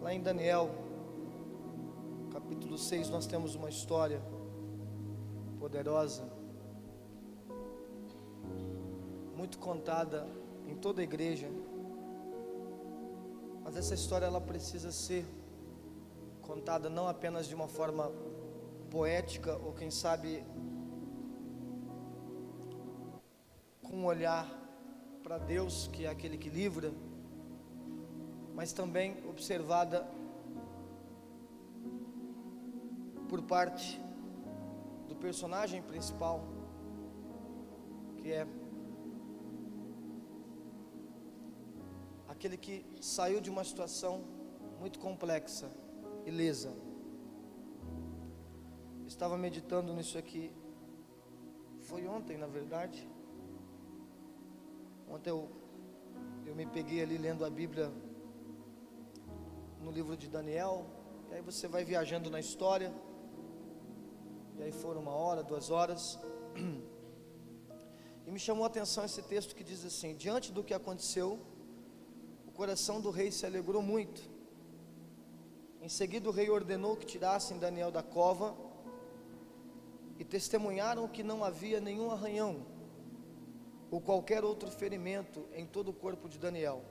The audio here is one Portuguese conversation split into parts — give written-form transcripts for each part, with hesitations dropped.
Lá em Daniel, capítulo 6, nós temos uma história poderosa, muito contada em toda a igreja, mas essa história ela precisa ser contada não apenas de uma forma poética, ou quem sabe com um olhar para Deus, que é aquele que livra, mas também observada por parte do personagem principal, que é aquele que saiu de uma situação muito complexa, ilesa. Estava meditando nisso aqui, foi ontem na verdade. Ontem eu me peguei ali lendo a Bíblia no livro de Daniel, e aí você vai viajando na história, e aí foram 1 hora, 2 horas, e me chamou a atenção esse texto que diz assim: diante do que aconteceu, o coração do rei se alegrou muito. Em seguida o rei ordenou que tirassem Daniel da cova, e testemunharam que não havia nenhum arranhão, ou qualquer outro ferimento em todo o corpo de Daniel,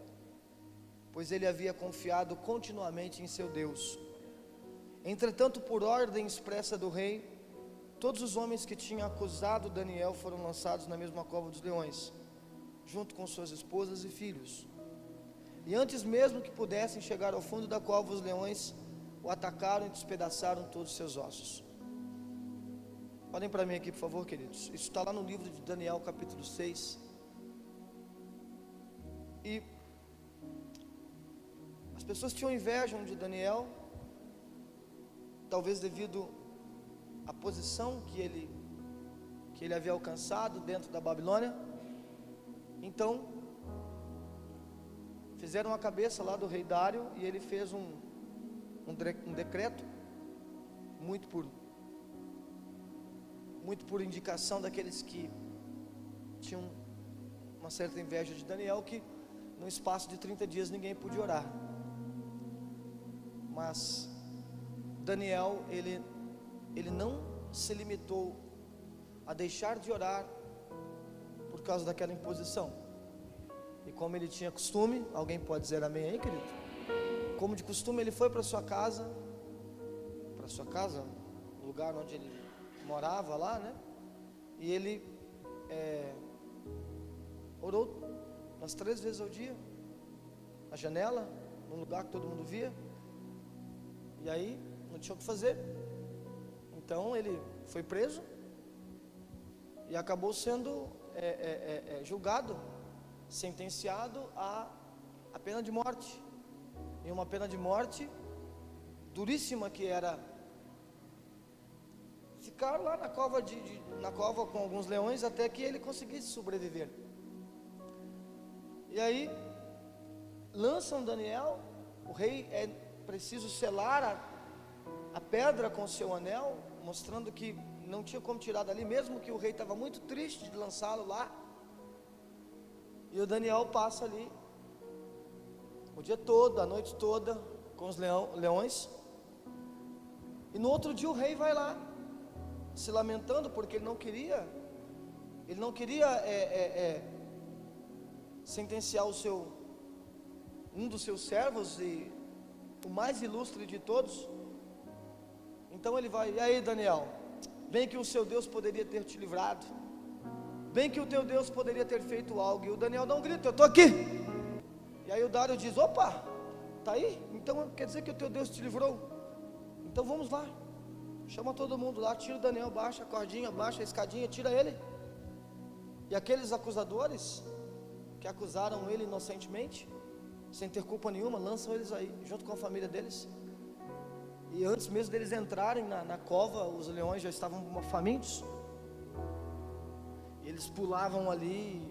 pois ele havia confiado continuamente em seu Deus. Entretanto, por ordem expressa do rei, todos os homens que tinham acusado Daniel foram lançados na mesma cova dos leões, junto com suas esposas e filhos. E antes mesmo que pudessem chegar ao fundo da cova, os leões o atacaram e despedaçaram todos os seus ossos. Olhem para mim aqui, por favor, queridos. Isso está lá no livro de Daniel, capítulo 6. E as pessoas tinham inveja de Daniel, talvez devido à posição que ele havia alcançado dentro da Babilônia. Então, fizeram a cabeça lá do rei Dário, e ele fez um decreto, muito por indicação daqueles que tinham uma certa inveja de Daniel, que no espaço de 30 dias ninguém podia orar. Mas Daniel, ele não se limitou a deixar de orar por causa daquela imposição. E como ele tinha costume, alguém pode dizer amém aí, querido? Como de costume, ele foi para sua casa, o lugar onde ele morava lá, né? E ele orou umas 3 vezes ao dia, na janela, num lugar que todo mundo via. E aí não tinha o que fazer. Então ele foi preso e acabou sendo julgado, sentenciado a pena de morte. E uma pena de morte duríssima, que era ficar lá na cova com alguns leões até que ele conseguisse sobreviver. E aí lançam Daniel. O rei é preciso selar a pedra com o seu anel, mostrando que não tinha como tirar dali, mesmo que o rei estava muito triste de lançá-lo lá. E o Daniel passa ali o dia todo, a noite toda, com os leões. E no outro dia o rei vai lá, se lamentando, porque ele não queria sentenciar um dos seus servos, e o mais ilustre de todos. Então ele vai: e aí, Daniel, bem que o seu Deus poderia ter te livrado, bem que o teu Deus poderia ter feito algo. E o Daniel dá um grito: eu estou aqui. E aí o Dário diz: opa, está aí? Então quer dizer que o teu Deus te livrou? Então vamos lá, chama todo mundo lá, tira o Daniel, baixa a cordinha, baixa a escadinha, tira ele. E aqueles acusadores que acusaram ele inocentemente, sem ter culpa nenhuma, lançam eles aí, junto com a família deles. E antes mesmo deles entrarem na cova, os leões já estavam famintos. Eles pulavam ali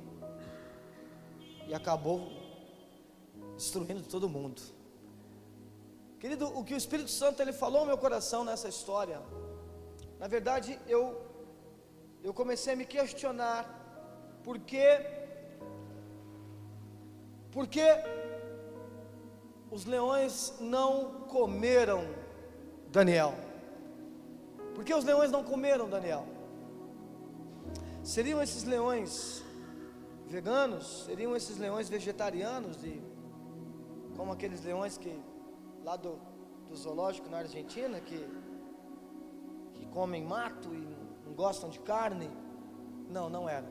e acabou destruindo todo mundo. Querido, o que o Espírito Santo ele falou ao meu coração nessa história, na verdade eu comecei a me questionar por que os leões não comeram Daniel. Por que os leões não comeram Daniel? Seriam esses leões veganos? Seriam esses leões vegetarianos? Como aqueles leões que lá do zoológico na Argentina, que comem mato e não gostam de carne? Não, não eram.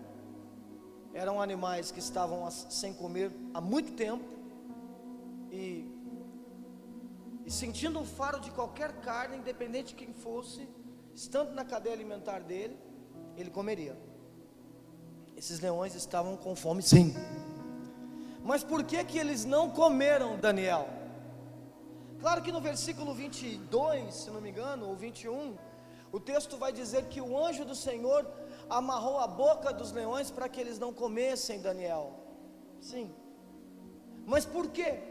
Eram animais que estavam sem comer há muito tempo e sentindo o faro de qualquer carne, independente de quem fosse, estando na cadeia alimentar dele, ele comeria. Esses leões estavam com fome, sim. Mas por que eles não comeram Daniel? Claro que no versículo 22, se não me engano, ou 21, o texto vai dizer que o anjo do Senhor amarrou a boca dos leões para que eles não comessem Daniel. Sim. Mas por quê?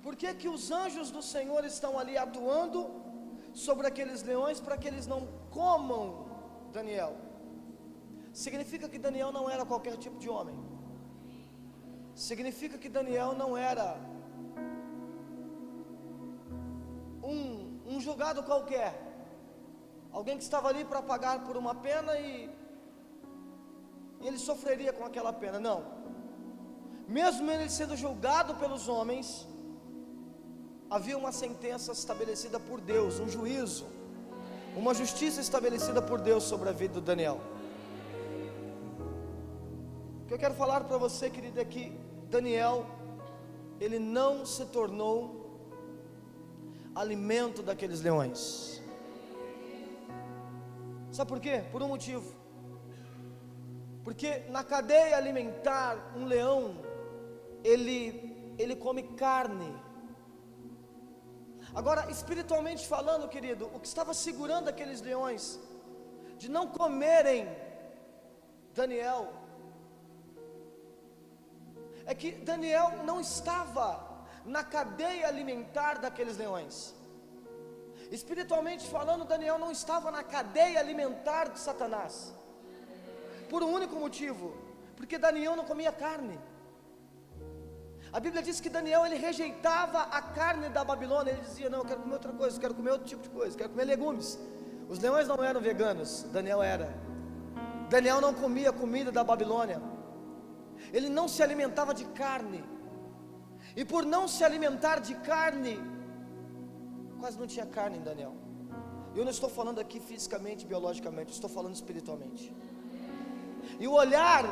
Por que os anjos do Senhor estão ali atuando sobre aqueles leões para que eles não comam Daniel? Significa que Daniel não era qualquer tipo de homem. Significa que Daniel não era um julgado qualquer, alguém que estava ali para pagar por uma pena e ele sofreria com aquela pena. Não. Mesmo ele sendo julgado pelos homens, havia uma sentença estabelecida por Deus, um juízo, uma justiça estabelecida por Deus sobre a vida do Daniel. O que eu quero falar para você, querido, é que Daniel, ele não se tornou alimento daqueles leões. Sabe por quê? Por um motivo. Porque na cadeia alimentar, um leão, ele come carne. Agora, espiritualmente falando, querido, o que estava segurando aqueles leões de não comerem Daniel, é que Daniel não estava na cadeia alimentar daqueles leões. Espiritualmente falando, Daniel não estava na cadeia alimentar de Satanás, por um único motivo: porque Daniel não comia carne. A Bíblia diz que Daniel, ele rejeitava a carne da Babilônia. Ele dizia: não, eu quero comer outra coisa, quero comer outro tipo de coisa, quero comer legumes. Os leões não eram veganos, Daniel era. Daniel não comia comida da Babilônia, ele não se alimentava de carne. E por não se alimentar de carne, quase não tinha carne em Daniel. Eu não estou falando aqui fisicamente, biologicamente, estou falando espiritualmente. E o olhar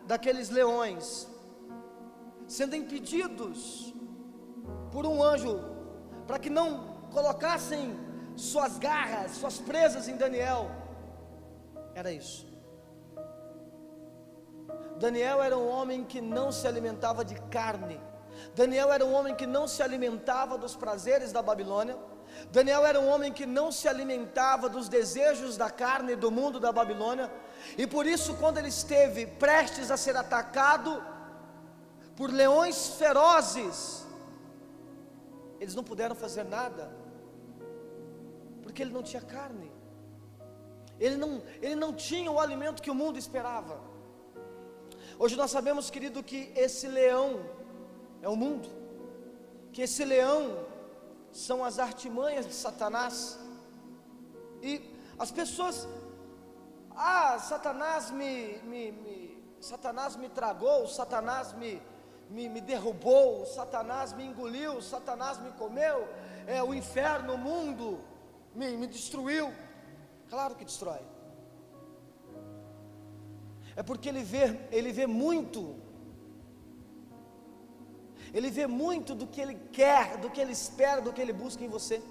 daqueles leões, sendo impedidos por um anjo, para que não colocassem suas garras, suas presas em Daniel, era isso. Daniel era um homem que não se alimentava de carne. Daniel era um homem que não se alimentava dos prazeres da Babilônia. Daniel era um homem que não se alimentava dos desejos da carne do mundo da Babilônia. E por isso, quando ele esteve prestes a ser atacado por leões ferozes, eles não puderam fazer nada, porque ele não tinha carne. Ele não tinha o alimento que o mundo esperava. Hoje nós sabemos, querido, que esse leão é o mundo, que esse leão são as artimanhas de Satanás. E as pessoas: Satanás me tragou, Satanás me derrubou, Satanás me engoliu, Satanás me comeu, o inferno, o mundo me destruiu. Claro que destrói. É porque ele vê muito. Ele vê muito do que ele quer, do que ele espera, do que ele busca em você.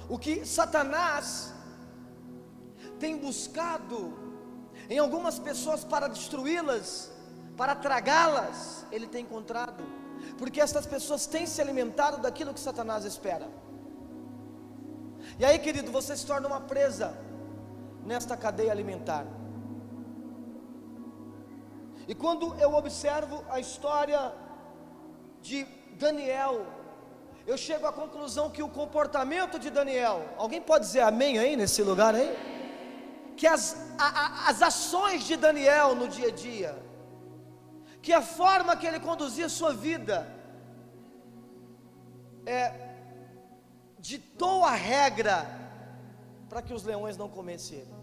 O que Satanás tem buscado em algumas pessoas para destruí-las, para tragá-las, ele tem encontrado, porque essas pessoas têm se alimentado daquilo que Satanás espera. E aí, querido, você se torna uma presa nesta cadeia alimentar. E quando eu observo a história de Daniel, eu chego à conclusão que o comportamento de Daniel, alguém pode dizer amém aí nesse lugar aí? Que as ações de Daniel no dia a dia, que a forma que ele conduzia a sua vida ditou a regra para que os leões não comessem ele.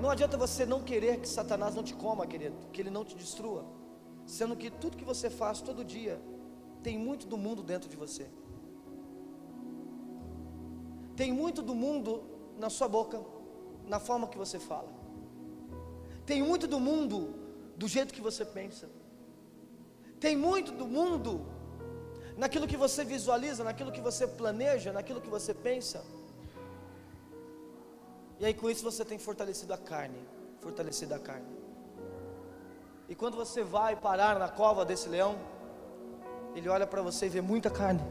Não adianta você não querer que Satanás não te coma, querido, que ele não te destrua, sendo que tudo que você faz todo dia tem muito do mundo dentro de você. Tem muito do mundo na sua boca, na forma que você fala. Tem muito do mundo do jeito que você pensa. Tem muito do mundo naquilo que você visualiza, naquilo que você planeja, naquilo que você pensa. E aí com isso você tem fortalecido a carne, E quando você vai parar na cova desse leão, ele olha para você e vê muita carne.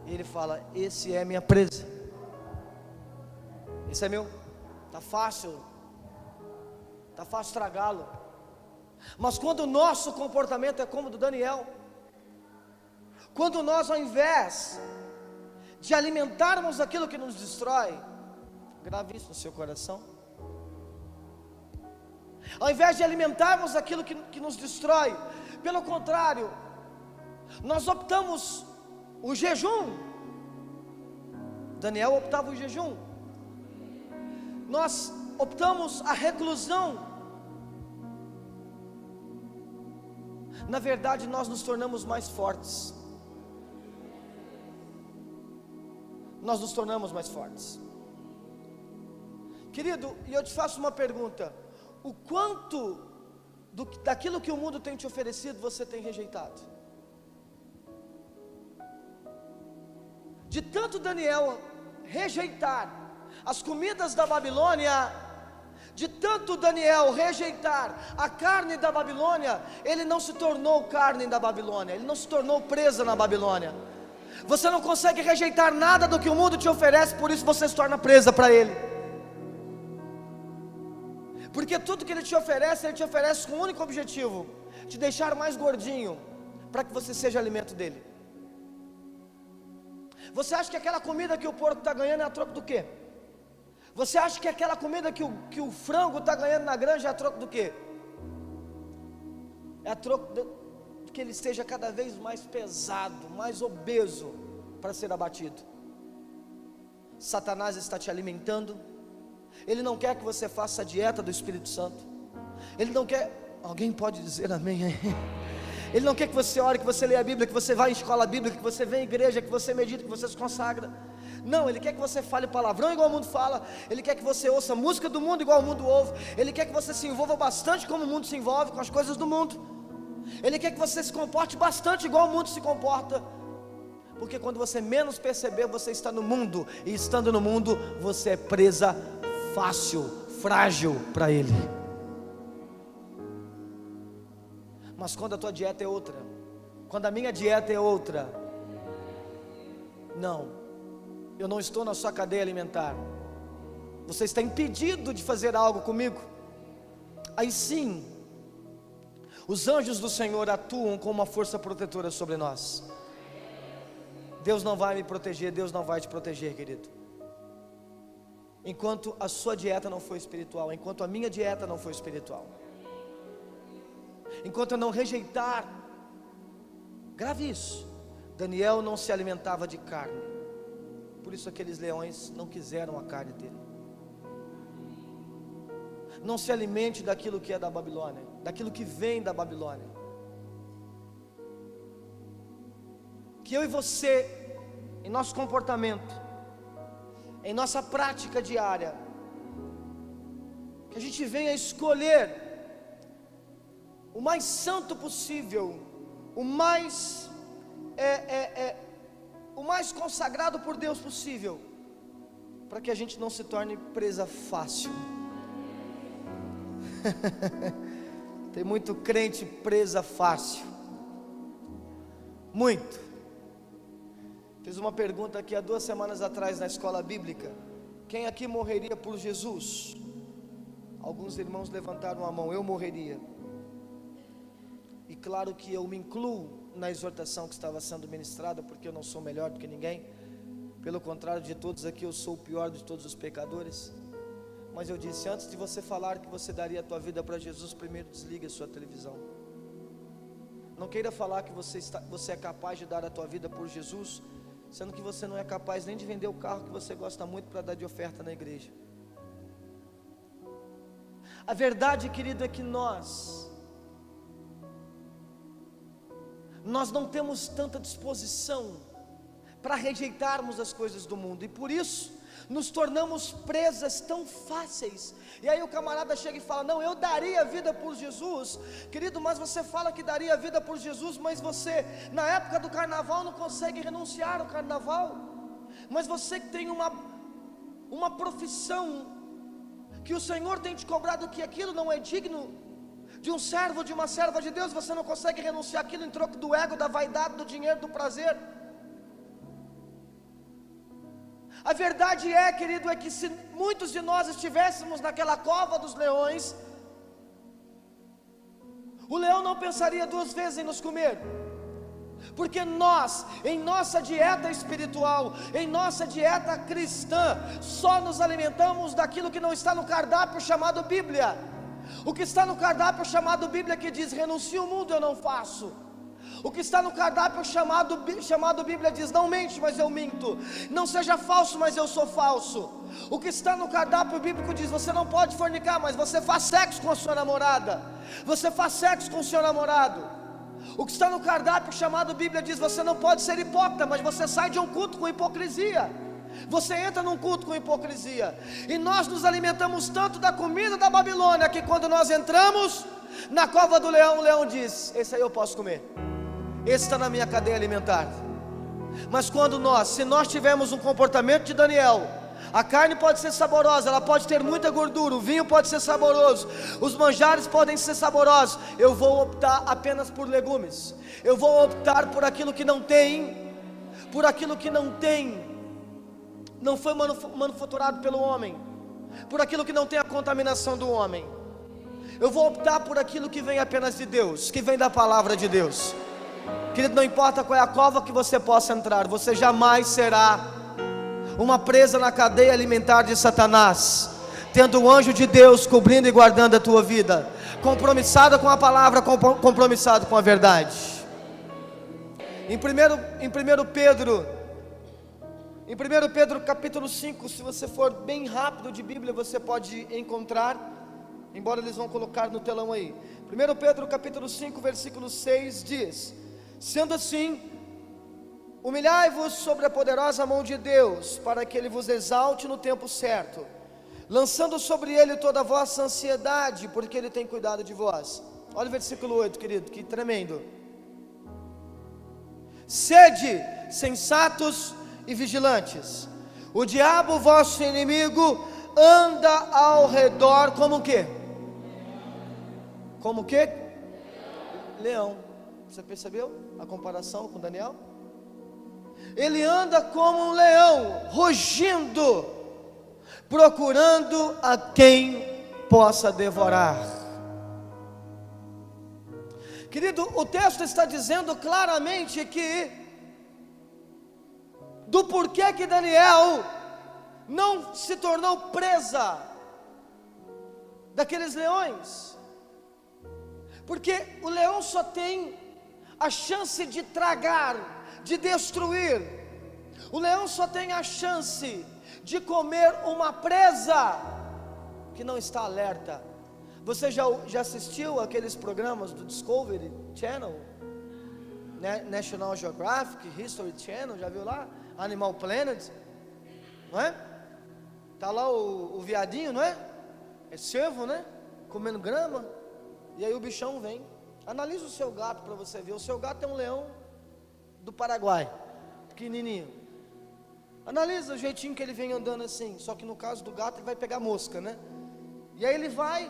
E ele fala: esse é minha presa, esse é meu, tá fácil tragá-lo. Mas quando o nosso comportamento é como o do Daniel, quando nós, ao invés de alimentarmos aquilo que nos destrói, grave isso no seu coração, ao invés de alimentarmos aquilo que nos destrói, pelo contrário, nós optamos o jejum. Daniel optava o jejum. Nós optamos a reclusão. Na verdade, nós nos tornamos mais fortes. Querido, e eu te faço uma pergunta: o quanto daquilo que o mundo tem te oferecido você tem rejeitado? De tanto Daniel rejeitar as comidas da Babilônia, de tanto Daniel rejeitar a carne da Babilônia, ele não se tornou carne da Babilônia, ele não se tornou presa na Babilônia. Você não consegue rejeitar nada do que o mundo te oferece, por isso você se torna presa para ele. Porque tudo que ele te oferece com um único objetivo: te deixar mais gordinho, para que você seja alimento dele. Você acha que aquela comida que o porco está ganhando é a troco do quê? Você acha que aquela comida que o frango está ganhando na granja é a troco do quê? É a troco de que ele esteja cada vez mais pesado, mais obeso, para ser abatido. Satanás está te alimentando. Ele não quer que você faça a dieta do Espírito Santo. Ele não quer. Alguém pode dizer amém aí? Ele não quer que você ore, que você leia a Bíblia, que você vá em escola bíblica, que você venha à igreja, que você medite, que você se consagra. Não, ele quer que você fale palavrão igual o mundo fala. Ele quer que você ouça música do mundo igual o mundo ouve. Ele quer que você se envolva bastante como o mundo se envolve, com as coisas do mundo. Ele quer que você se comporte bastante igual o mundo se comporta. Porque quando você menos perceber, você está no mundo. E estando no mundo, você é presa fácil, frágil para ele. Mas quando a tua dieta é outra, quando a minha dieta é outra, não, eu não estou na sua cadeia alimentar, você está impedido de fazer algo comigo, aí sim, os anjos do Senhor atuam com uma força protetora sobre nós. Deus não vai me proteger, Deus não vai te proteger, querido, enquanto a sua dieta não for espiritual, enquanto a minha dieta não for espiritual. Enquanto eu não rejeitar, grave isso, Daniel não se alimentava de carne, por isso aqueles leões não quiseram a carne dele. Não se alimente daquilo que é da Babilônia, daquilo que vem da Babilônia. Que eu e você, em nosso comportamento, em nossa prática diária, que a gente venha escolher o mais santo possível, o mais consagrado por Deus possível, para que a gente não se torne presa fácil. Tem muito crente presa fácil, muito. Fiz uma pergunta aqui há 2 semanas atrás na escola bíblica: quem aqui morreria por Jesus? Alguns irmãos levantaram a mão: eu morreria. E claro que eu me incluo na exortação que estava sendo ministrada, porque eu não sou melhor do que ninguém, pelo contrário de todos aqui, eu sou o pior de todos os pecadores. Mas eu disse, antes de você falar que você daria a tua vida para Jesus, primeiro desligue a sua televisão. Não queira falar que você é capaz de dar a tua vida por Jesus, sendo que você não é capaz nem de vender o carro que você gosta muito para dar de oferta na igreja. A verdade, querido, é que nós não temos tanta disposição para rejeitarmos as coisas do mundo, e por isso nos tornamos presas tão fáceis. E aí o camarada chega e fala, não, eu daria a vida por Jesus. Querido, mas você fala que daria a vida por Jesus, mas você, na época do carnaval, não consegue renunciar ao carnaval. Mas você que tem uma profissão, que o Senhor tem te cobrado que aquilo não é digno de um servo, de uma serva de Deus, você não consegue renunciar aquilo em troca do ego, da vaidade, do dinheiro, do prazer. A verdade é, querido, é que se muitos de nós estivéssemos naquela cova dos leões, o leão não pensaria duas vezes em nos comer, porque nós, em nossa dieta espiritual, em nossa dieta cristã, só nos alimentamos daquilo que não está no cardápio chamado Bíblia. O que está no cardápio chamado Bíblia, que diz, renuncie o mundo, eu não faço. O que está no cardápio chamado Bíblia diz, não mente, mas eu minto. Não seja falso, mas eu sou falso. O que está no cardápio bíblico diz, você não pode fornicar, mas você faz sexo com a sua namorada. Você faz sexo com o seu namorado. O que está no cardápio chamado Bíblia diz, você não pode ser hipócrita, mas você sai de um culto com hipocrisia. Você entra num culto com hipocrisia. E nós nos alimentamos tanto da comida da Babilônia, que quando nós entramos na cova do leão, o leão diz, esse aí eu posso comer, esse está na minha cadeia alimentar. Mas se nós tivermos um comportamento de Daniel, a carne pode ser saborosa, ela pode ter muita gordura, o vinho pode ser saboroso, os manjares podem ser saborosos, eu vou optar apenas por legumes, eu vou optar por aquilo que não tem, não foi manufaturado pelo homem, por aquilo que não tem a contaminação do homem. Eu vou optar por aquilo que vem apenas de Deus, que vem da palavra de Deus. Querido, não importa qual é a cova que você possa entrar, você jamais será uma presa na cadeia alimentar de Satanás, tendo um anjo de Deus cobrindo e guardando a tua vida, compromissado com a palavra, compromissado com a verdade. Em 1 Pedro capítulo 5, se você for bem rápido de Bíblia, você pode encontrar, embora eles vão colocar no telão aí. 1 Pedro capítulo 5, versículo 6 diz, sendo assim, humilhai-vos sobre a poderosa mão de Deus, para que Ele vos exalte no tempo certo, lançando sobre Ele toda a vossa ansiedade, porque Ele tem cuidado de vós. Olha o versículo 8, querido, que tremendo. Sede sensatos e vigilantes, o diabo vosso inimigo anda ao redor como o quê? Como o quê? Leão. Você percebeu a comparação com Daniel? Ele anda como um leão, rugindo, procurando a quem possa devorar. Querido, o texto está dizendo claramente que do porquê que Daniel não se tornou presa daqueles leões, porque o leão só tem a chance de tragar, de destruir. O leão só tem a chance de comer uma presa que não está alerta. Você já assistiu aqueles programas do Discovery Channel, National Geographic, History Channel, já viu lá? Animal Planet, não é? Tá lá o viadinho, não é? É cervo, né? Comendo grama, e aí o bichão vem. Analisa o seu gato para você ver. O seu gato é um leão do Paraguai, pequenininho. Analisa o jeitinho que ele vem andando assim. Só que no caso do gato ele vai pegar mosca, né? E aí ele vai,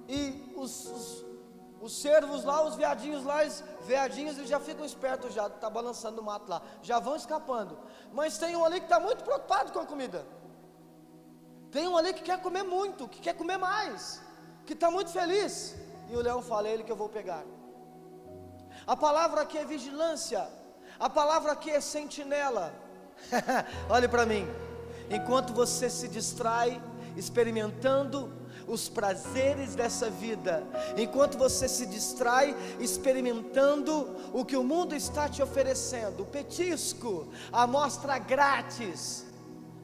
e os cervos lá, os viadinhos lá, eles já ficam espertos, já tá balançando no mato lá, já vão escapando. Mas tem um ali que está muito preocupado com a comida. Tem um ali que quer comer muito, que quer comer mais, que está muito feliz. E o leão fala, é ele que eu vou pegar. A palavra aqui é vigilância, a palavra aqui é sentinela. Olhe para mim, enquanto você se distrai, experimentando os prazeres dessa vida, enquanto você se distrai experimentando o que o mundo está te oferecendo, o petisco, a amostra grátis,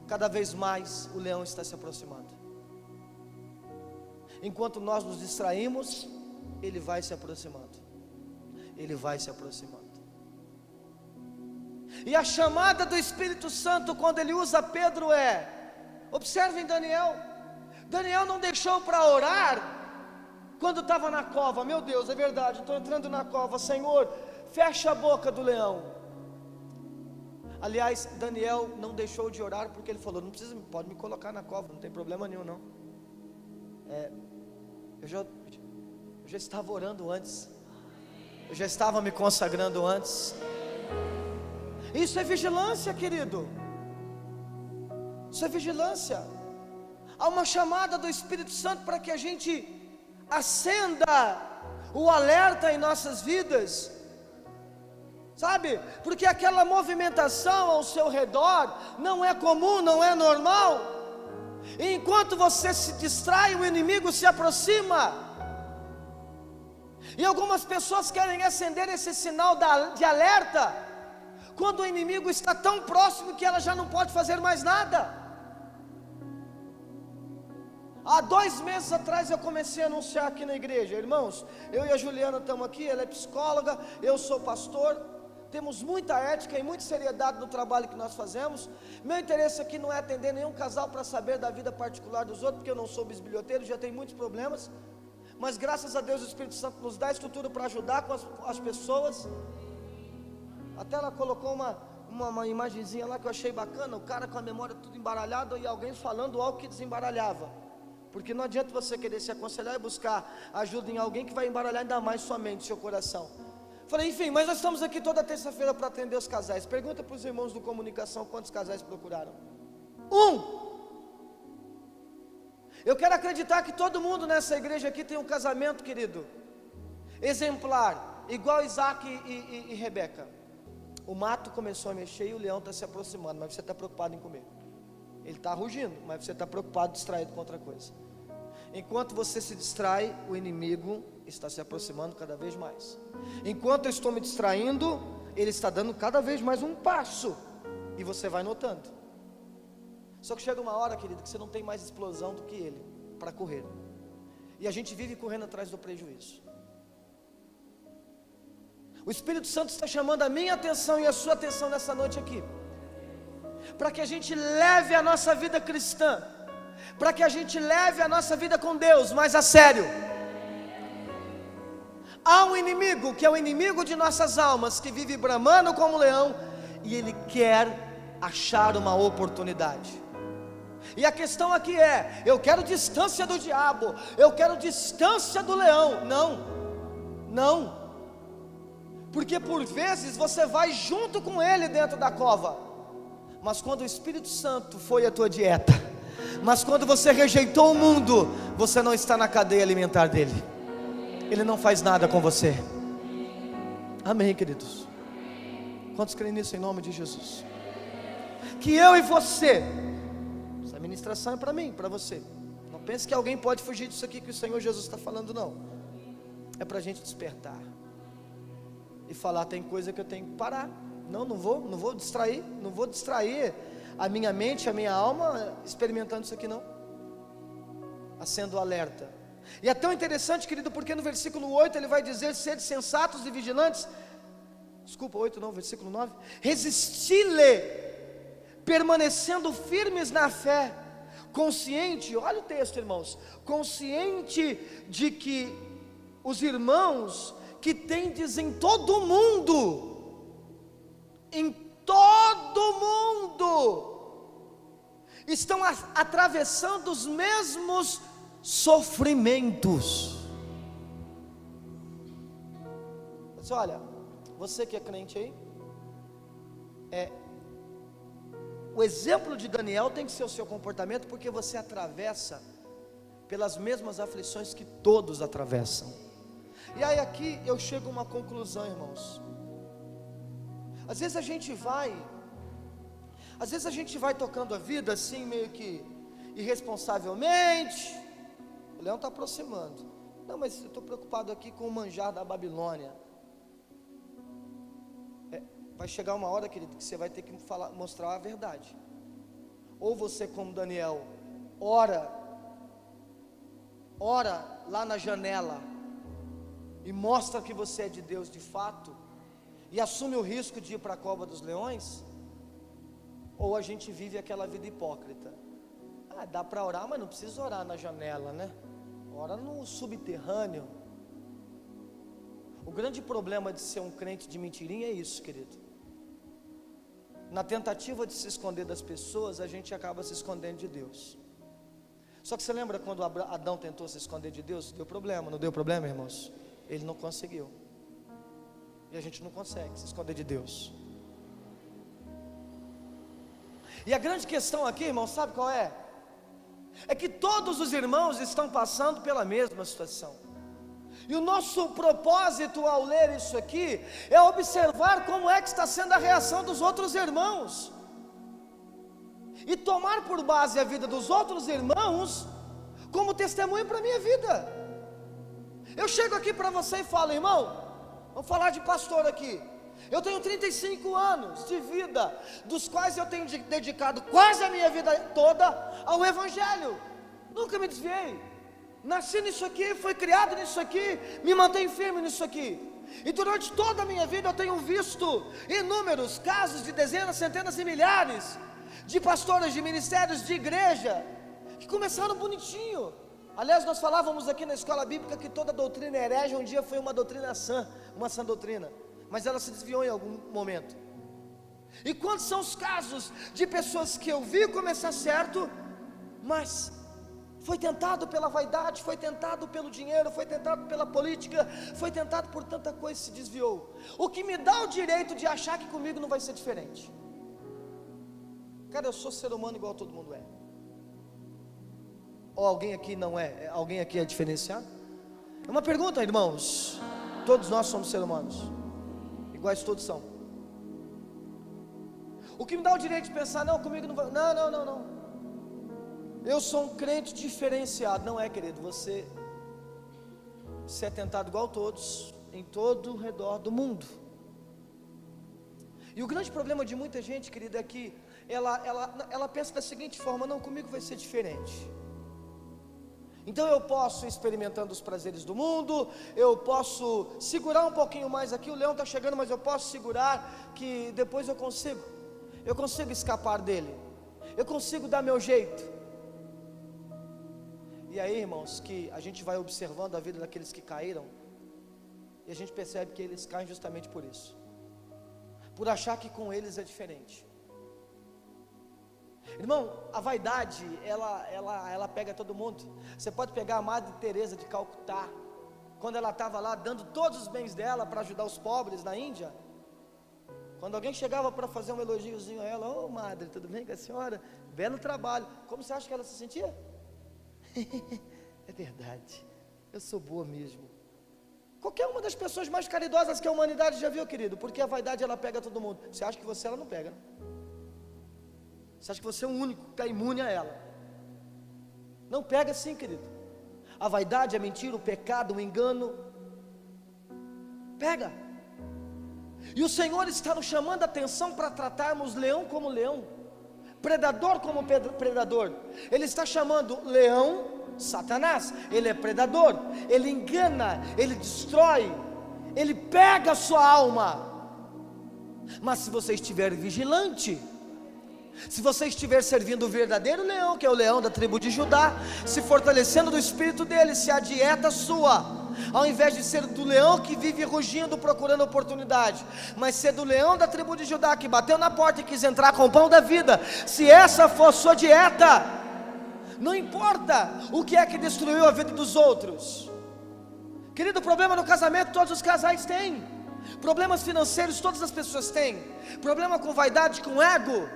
cada vez mais o leão está se aproximando. Enquanto nós nos distraímos, ele vai se aproximando, ele vai se aproximando. E a chamada do Espírito Santo, quando ele usa Pedro, observem Daniel. Daniel não deixou para orar quando estava na cova. Meu Deus, é verdade, estou entrando na cova, Senhor, fecha a boca do leão. Aliás, Daniel não deixou de orar porque ele falou: não precisa, pode me colocar na cova, não tem problema nenhum não. Eu já estava orando antes, eu já estava me consagrando antes. Isso é vigilância, querido. Isso é vigilância. Há uma chamada do Espírito Santo para que a gente acenda o alerta em nossas vidas, sabe? Porque aquela movimentação ao seu redor não é comum, não é normal. E enquanto você se distrai, o inimigo se aproxima. E algumas pessoas querem acender esse sinal de alerta quando o inimigo está tão próximo que ela já não pode fazer mais nada. Há 2 meses atrás eu comecei a anunciar aqui na igreja, irmãos, eu e a Juliana estamos aqui, ela é psicóloga, eu sou pastor, temos muita ética e muita seriedade no trabalho que nós fazemos. Meu interesse aqui não é atender nenhum casal para saber da vida particular dos outros, porque eu não sou bisbilhoteiro, já tenho muitos problemas, mas graças a Deus o Espírito Santo nos dá estrutura para ajudar com as pessoas. Até ela colocou uma imagenzinha lá que eu achei bacana, o cara com a memória tudo embaralhada e alguém falando algo que desembaralhava. Porque não adianta você querer se aconselhar e buscar ajuda em alguém que vai embaralhar ainda mais sua mente, seu coração. Falei, enfim, mas nós estamos aqui toda terça-feira para atender os casais. Pergunta para os irmãos do Comunicação quantos casais procuraram. 1. Eu quero acreditar que todo mundo nessa igreja aqui tem um casamento, querido, exemplar, igual Isaac e Rebeca. O mato começou a mexer e o leão está se aproximando, mas você está preocupado em comer. Ele está rugindo, mas você está preocupado, distraído com outra coisa. Enquanto você se distrai, o inimigo está se aproximando cada vez mais. Enquanto eu estou me distraindo, ele está dando cada vez mais um passo, e você vai notando. Só que chega uma hora, querido, que você não tem mais explosão do que ele para correr, e a gente vive correndo atrás do prejuízo. O Espírito Santo está chamando a minha atenção e a sua atenção nessa noite aqui, para que a gente leve a nossa vida cristã, para que a gente leve a nossa vida com Deus mais a sério. Há um inimigo, que é o inimigo de nossas almas, que vive bramando como leão, e ele quer achar uma oportunidade. E a questão aqui eu quero distância do diabo, eu quero distância do leão. Não, porque por vezes você vai junto com ele dentro da cova, mas quando o Espírito Santo foi a tua dieta, mas quando você rejeitou o mundo, você não está na cadeia alimentar dele, ele não faz nada com você. Amém, queridos? Quantos creem nisso em nome de Jesus? Que eu e você, essa ministração é para mim, para você. Não pense que alguém pode fugir disso aqui que o Senhor Jesus está falando, não. É para a gente despertar e falar, tem coisa que eu tenho que parar. Não vou distrair a minha mente, a minha alma experimentando isso aqui não. Acendo o alerta. E é tão interessante, querido, porque no versículo 8 ele vai dizer: sede sensatos e vigilantes. Desculpa, 8 não, versículo 9. Resisti-lhe, permanecendo firmes na fé, consciente, olha o texto, irmãos, consciente de que os irmãos que tendes em todo o mundo, estão atravessando os mesmos sofrimentos. Mas olha, você que é crente aí, o exemplo de Daniel tem que ser o seu comportamento, porque você atravessa pelas mesmas aflições que todos atravessam. E aí aqui eu chego a uma conclusão, irmãos. Às vezes a gente vai tocando a vida assim, meio que irresponsavelmente. O leão está aproximando. Não, mas eu estou preocupado aqui com o manjar da Babilônia. Vai chegar uma hora, querido, que você vai ter que mostrar a verdade. Ou você, como Daniel, ora lá na janela e mostra que você é de Deus de fato, e assume o risco de ir para a cova dos leões, ou a gente vive aquela vida hipócrita. Dá para orar, mas não precisa orar na janela, né? Ora no subterrâneo. O grande problema de ser um crente de mentirinha é isso, querido. Na tentativa de se esconder das pessoas, a gente acaba se escondendo de Deus. Só que você lembra quando Adão tentou se esconder de Deus? Deu problema, não deu problema, irmãos? Ele não conseguiu. E a gente não consegue se esconder de Deus. E a grande questão aqui, irmão, sabe qual é? É que todos os irmãos estão passando pela mesma situação. E o nosso propósito ao ler isso aqui é observar como é que está sendo a reação dos outros irmãos, e tomar por base a vida dos outros irmãos como testemunho para a minha vida. Eu chego aqui para você e falo: irmão, vamos falar de pastor aqui. Eu tenho 35 anos de vida, dos quais eu tenho dedicado quase a minha vida toda ao Evangelho. Nunca me desviei. Nasci nisso aqui, fui criado nisso aqui, me mantenho firme nisso aqui. E durante toda a minha vida eu tenho visto inúmeros casos de dezenas, centenas e milhares de pastores, de ministérios, de igreja, que começaram bonitinho. Aliás, nós falávamos aqui na escola bíblica que toda doutrina herege um dia foi uma doutrina sã, uma sã doutrina, mas ela se desviou em algum momento. E quantos são os casos de pessoas que eu vi começar certo, mas foi tentado pela vaidade, foi tentado pelo dinheiro, foi tentado pela política, foi tentado por tanta coisa e se desviou. O que me dá o direito de achar que comigo não vai ser diferente? Cara, eu sou ser humano igual todo mundo é. Ou alguém aqui não é? Alguém aqui é diferenciado? É uma pergunta, irmãos. Todos nós somos seres humanos, iguais todos são. O que me dá o direito de pensar: não, comigo não vai. Não. Eu sou um crente diferenciado. Não é, querido, você é tentado igual todos, em todo o redor do mundo. E o grande problema de muita gente, querido, é que ela pensa da seguinte forma: não, comigo vai ser diferente. Então eu posso ir experimentando os prazeres do mundo, eu posso segurar um pouquinho mais aqui, o leão está chegando, mas eu posso segurar, que depois eu consigo escapar dele, eu consigo dar meu jeito. E aí, irmãos, que a gente vai observando a vida daqueles que caíram, e a gente percebe que eles caem justamente por isso, por achar que com eles é diferente. Irmão, a vaidade, ela pega todo mundo. Você pode pegar a Madre Teresa de Calcutá, quando ela estava lá dando todos os bens dela para ajudar os pobres na Índia. Quando alguém chegava para fazer um elogiozinho a ela: ô madre, tudo bem com a senhora? Belo trabalho. Como você acha que ela se sentia? É verdade, eu sou boa mesmo. Qualquer uma das pessoas mais caridosas que a humanidade já viu, querido, porque a vaidade ela pega todo mundo. Você acha que você ela não pega, né? Você acha que você é o único que está imune a ela? Não pega sim, querido. A vaidade, a mentira, o pecado, o engano pega. E o Senhor está nos chamando a atenção para tratarmos leão como leão, predador como predador. Ele está chamando leão, Satanás, ele é predador, ele engana, ele destrói, ele pega a sua alma. Mas se você estiver vigilante, se você estiver servindo o verdadeiro leão, que é o leão da tribo de Judá, se fortalecendo do espírito dele, se a dieta sua, ao invés de ser do leão que vive rugindo procurando oportunidade, mas ser do leão da tribo de Judá, que bateu na porta e quis entrar com o pão da vida, se essa for a sua dieta, não importa o que é que destruiu a vida dos outros. Querido, problema no casamento todos os casais têm, problemas financeiros todas as pessoas têm, problema com vaidade, com ego,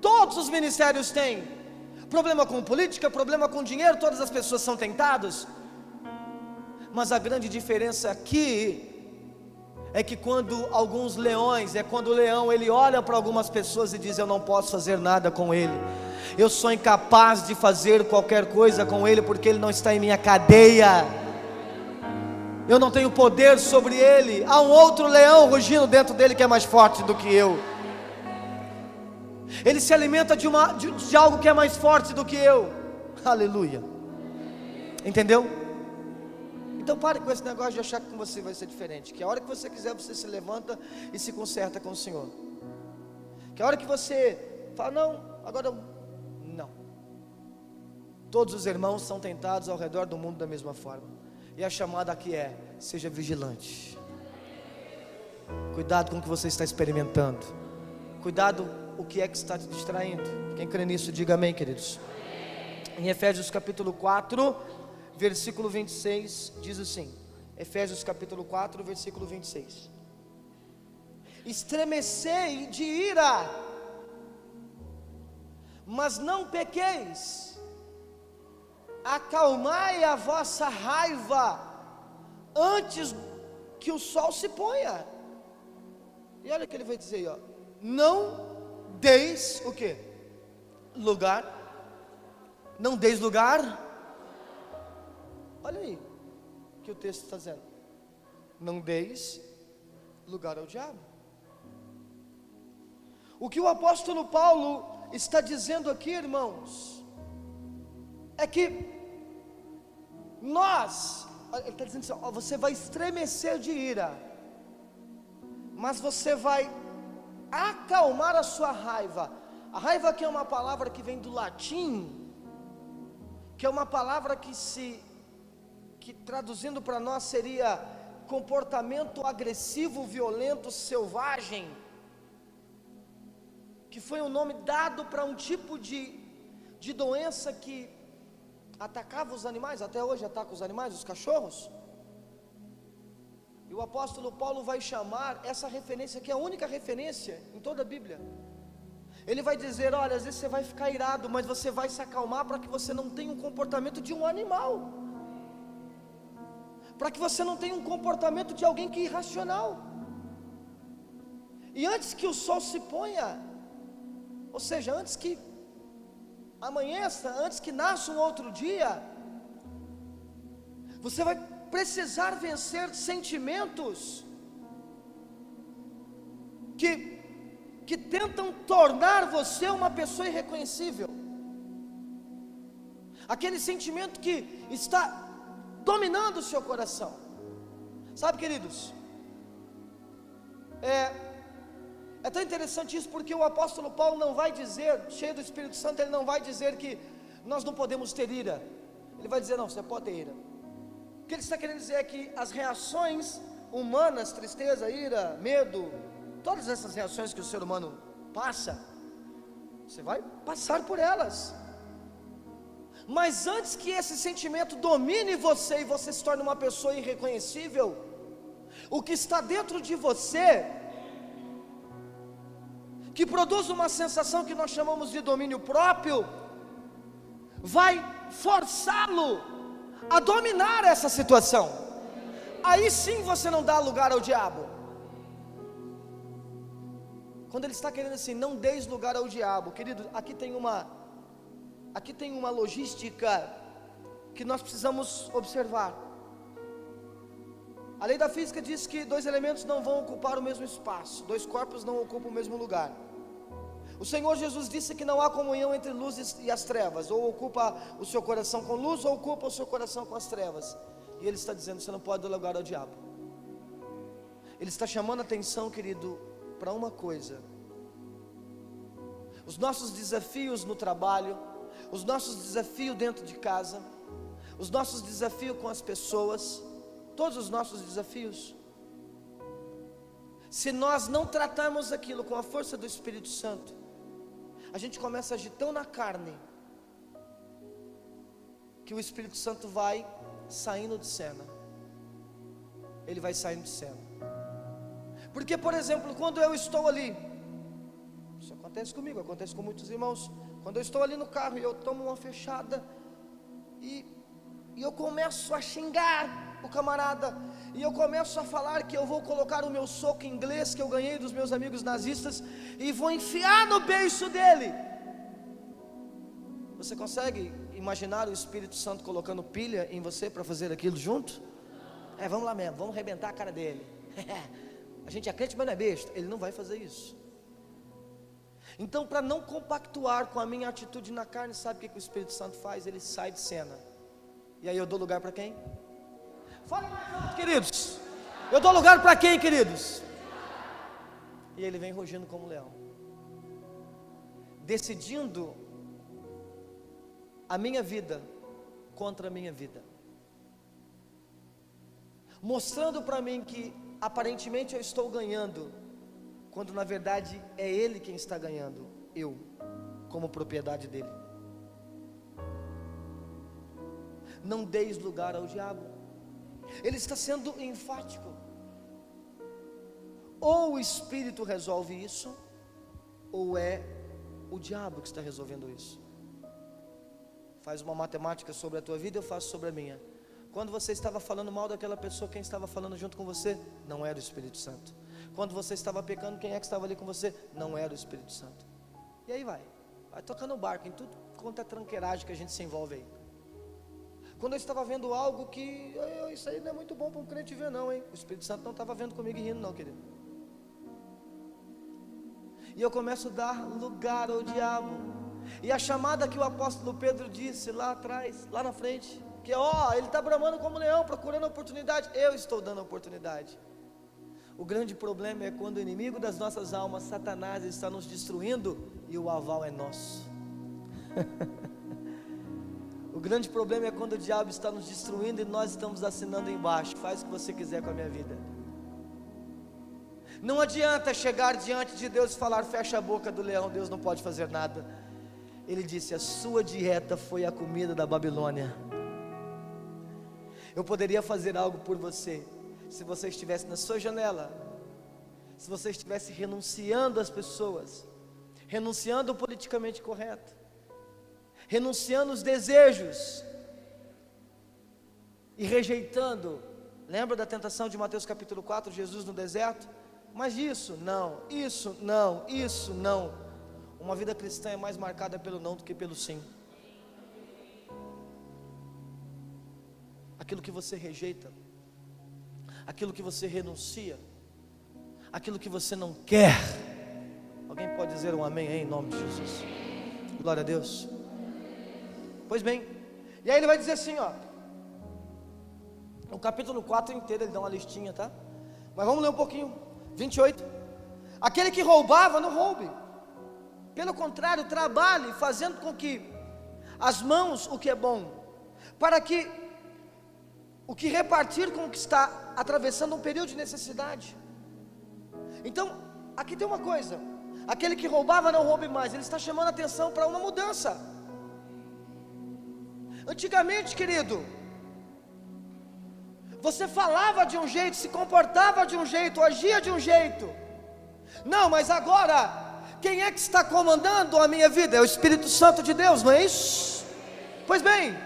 todos os ministérios têm, problema com política, problema com dinheiro, todas as pessoas são tentadas. Mas a grande diferença aqui é que quando alguns leões, quando o leão ele olha para algumas pessoas e diz: eu não posso fazer nada com ele, Eu sou incapaz de fazer qualquer coisa com Ele, porque Ele não está em minha cadeia. Eu não tenho poder sobre Ele. Há um outro leão rugindo dentro dele que é mais forte do que eu. Ele se alimenta de algo que é mais forte do que eu. Aleluia. Entendeu? Então pare com esse negócio de achar que com você vai ser diferente. Que a hora que você quiser, você se levanta e se conserta com o Senhor. Que a hora que você fala, não, agora não. Todos os irmãos são tentados ao redor do mundo da mesma forma. E a chamada aqui é: seja vigilante. Cuidado com o que você está experimentando. Cuidado o que é que está te distraindo. Quem crê nisso, diga amém, queridos. Em Efésios capítulo 4, versículo 26, diz assim. Efésios capítulo 4, versículo 26. Estremecei de ira, mas não pequeis. Acalmai a vossa raiva antes que o sol se ponha. E olha o que ele vai dizer aí, ó. Não deis o quê? Lugar. Não deis lugar. Olha aí o que o texto está dizendo. Não deis lugar ao diabo. O que o apóstolo Paulo está dizendo aqui, irmãos, é que ele está dizendo assim, ó, você vai estremecer de ira, mas você vai acalmar a sua raiva. A raiva que é uma palavra que vem do latim, que é uma palavra que traduzindo para nós seria comportamento agressivo, violento, selvagem, que foi um nome dado para um tipo de doença que atacava os animais, até hoje ataca os animais, os cachorros. E o apóstolo Paulo vai chamar essa referência, que é a única referência em toda a Bíblia. Ele vai dizer, olha, às vezes você vai ficar irado, mas você vai se acalmar para que você não tenha um comportamento de um animal, para que você não tenha um comportamento de alguém que é irracional. E antes que o sol se ponha, ou seja, antes que amanheça, antes que nasça um outro dia, você vai precisar vencer sentimentos que tentam tornar você uma pessoa irreconhecível. Aquele sentimento que está dominando o seu coração. Sabe, queridos, é tão interessante isso, porque o apóstolo Paulo não vai dizer, cheio do Espírito Santo, ele não vai dizer que nós não podemos ter ira. Ele vai dizer, não, você pode ter ira. O que ele está querendo dizer é que as reações humanas, tristeza, ira, medo, todas essas reações que o ser humano passa, você vai passar por elas. Mas antes que esse sentimento domine você e você se torne uma pessoa irreconhecível, o que está dentro de você, que produz uma sensação que nós chamamos de domínio próprio, vai forçá-lo a dominar essa situação. Aí sim você não dá lugar ao diabo. Quando ele está querendo assim, não deis lugar ao diabo, querido, aqui tem uma logística que nós precisamos observar. A lei da física diz que dois elementos não vão ocupar o mesmo espaço, dois corpos não ocupam o mesmo lugar. O Senhor Jesus disse que não há comunhão entre luz e as trevas, ou ocupa o seu coração com luz, ou ocupa o seu coração com as trevas. E Ele está dizendo, você não pode dar lugar ao diabo. Ele está chamando a atenção, querido, para uma coisa. Os nossos desafios no trabalho, os nossos desafios dentro de casa, os nossos desafios com as pessoas, todos os nossos desafios, se nós não tratarmos aquilo com a força do Espírito Santo, a gente começa a agir tão na carne, que o Espírito Santo vai saindo de cena. Ele vai saindo de cena. Porque, por exemplo, quando eu estou ali, isso acontece comigo, acontece com muitos irmãos, quando eu estou ali no carro e eu tomo uma fechada, e eu começo a xingar o camarada, e eu começo a falar que eu vou colocar o meu soco inglês que eu ganhei dos meus amigos nazistas, e vou enfiar no beiço dele. Você consegue imaginar o Espírito Santo colocando pilha em você para fazer aquilo junto? Vamos lá mesmo, vamos arrebentar a cara dele. A gente é crente, mas não é besta. Ele não vai fazer isso. Então, para não compactuar com a minha atitude na carne, sabe o que o Espírito Santo faz? Ele sai de cena. E aí eu dou lugar para quem? Fala mais alto, queridos. Eu dou lugar para quem, queridos? E ele vem rugindo como leão, decidindo a minha vida contra a minha vida, mostrando para mim que aparentemente eu estou ganhando, quando na verdade é Ele quem está ganhando, eu, como propriedade dEle. Não deis lugar ao diabo. Ele está sendo enfático. Ou o Espírito resolve isso, ou é o diabo que está resolvendo isso. Faz uma matemática sobre a tua vida, eu faço sobre a minha. Quando você estava falando mal daquela pessoa, quem estava falando junto com você? Não era o Espírito Santo. Quando você estava pecando, quem é que estava ali com você? Não era o Espírito Santo. E aí vai tocando o barco em tudo quanto é tranqueiragem que a gente se envolve aí. Quando eu estava vendo algo que, isso aí não é muito bom para um crente ver não, hein? O Espírito Santo não estava vendo comigo e rindo não, querido. E eu começo a dar lugar ao diabo. E a chamada que o apóstolo Pedro disse lá atrás, lá na frente, que ele está bramando como leão, procurando oportunidade. Eu estou dando oportunidade. O grande problema é quando o inimigo das nossas almas, Satanás, está nos destruindo e o aval é nosso. O grande problema é quando o diabo está nos destruindo e nós estamos assinando embaixo: faz o que você quiser com a minha vida. Não adianta chegar diante de Deus e falar: fecha a boca do leão, Deus não pode fazer nada. Ele disse: a sua dieta foi a comida da Babilônia. Eu poderia fazer algo por você, se você estivesse na sua janela, se você estivesse renunciando às pessoas, renunciando ao politicamente correto, renunciando os desejos e rejeitando. Lembra da tentação de Mateus capítulo 4, Jesus no deserto? Mas isso não, isso não, isso não. Uma vida cristã é mais marcada pelo não do que pelo sim. Aquilo que você rejeita, aquilo que você renuncia, aquilo que você não quer. Alguém pode dizer um amém aí em nome de Jesus? Glória a Deus. Pois bem, e aí ele vai dizer assim, no capítulo 4 inteiro ele dá uma listinha, tá? Mas vamos ler um pouquinho, 28. Aquele que roubava, não roube. Pelo contrário, trabalhe, fazendo com que as mãos o que é bom, para que o que repartir com o que está atravessando um período de necessidade. Então, aqui tem uma coisa: aquele que roubava, não roube mais. Ele está chamando a atenção para uma mudança. Antigamente, querido, você falava de um jeito, se comportava de um jeito, agia de um jeito. Não, mas agora, quem é que está comandando a minha vida? É o Espírito Santo de Deus, não é isso? Pois bem,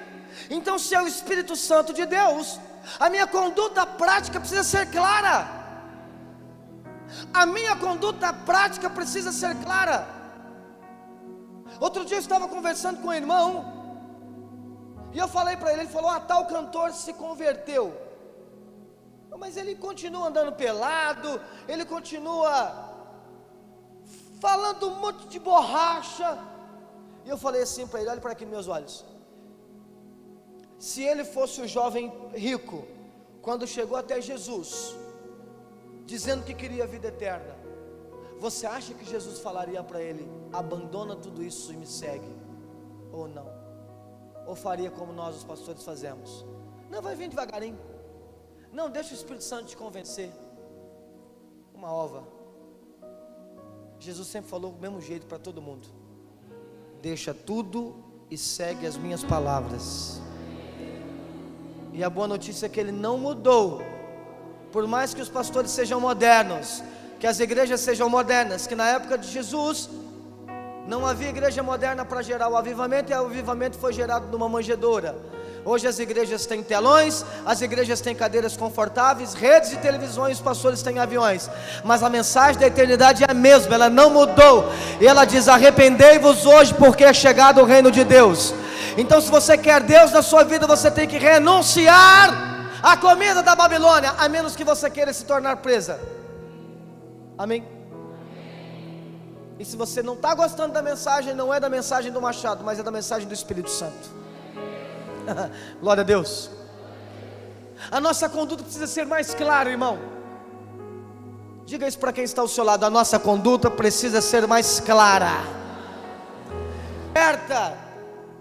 então se é o Espírito Santo de Deus, a minha conduta prática precisa ser clara. A minha conduta prática precisa ser clara. Outro dia eu estava conversando com um irmão, e eu falei para ele falou: tal cantor se converteu. Mas ele continua andando pelado, ele continua falando um monte de borracha. E eu falei assim para ele: olha para aqui nos meus olhos. Se ele fosse o jovem rico, quando chegou até Jesus, dizendo que queria a vida eterna, você acha que Jesus falaria para ele: abandona tudo isso e me segue? Ou não? Ou faria como nós os pastores fazemos? Não, vai vir devagarinho. Não, deixa o Espírito Santo te convencer. Uma ova. Jesus sempre falou do mesmo jeito para todo mundo: deixa tudo e segue as minhas palavras. E a boa notícia é que ele não mudou. Por mais que os pastores sejam modernos, que as igrejas sejam modernas, que na época de Jesus não havia igreja moderna para gerar o avivamento, e o avivamento foi gerado numa manjedoura. Hoje as igrejas têm telões, as igrejas têm cadeiras confortáveis, redes de televisões, os pastores têm aviões, mas a mensagem da eternidade é a mesma, ela não mudou. E ela diz: arrependei-vos hoje, porque é chegado o reino de Deus. Então, se você quer Deus na sua vida, você tem que renunciar à comida da Babilônia, a menos que você queira se tornar presa. Amém? E se você não está gostando da mensagem, não é da mensagem do machado, mas é da mensagem do Espírito Santo. Glória a Deus. A nossa conduta precisa ser mais clara, irmão. Diga isso para quem está ao seu lado: a nossa conduta precisa ser mais clara. Certa.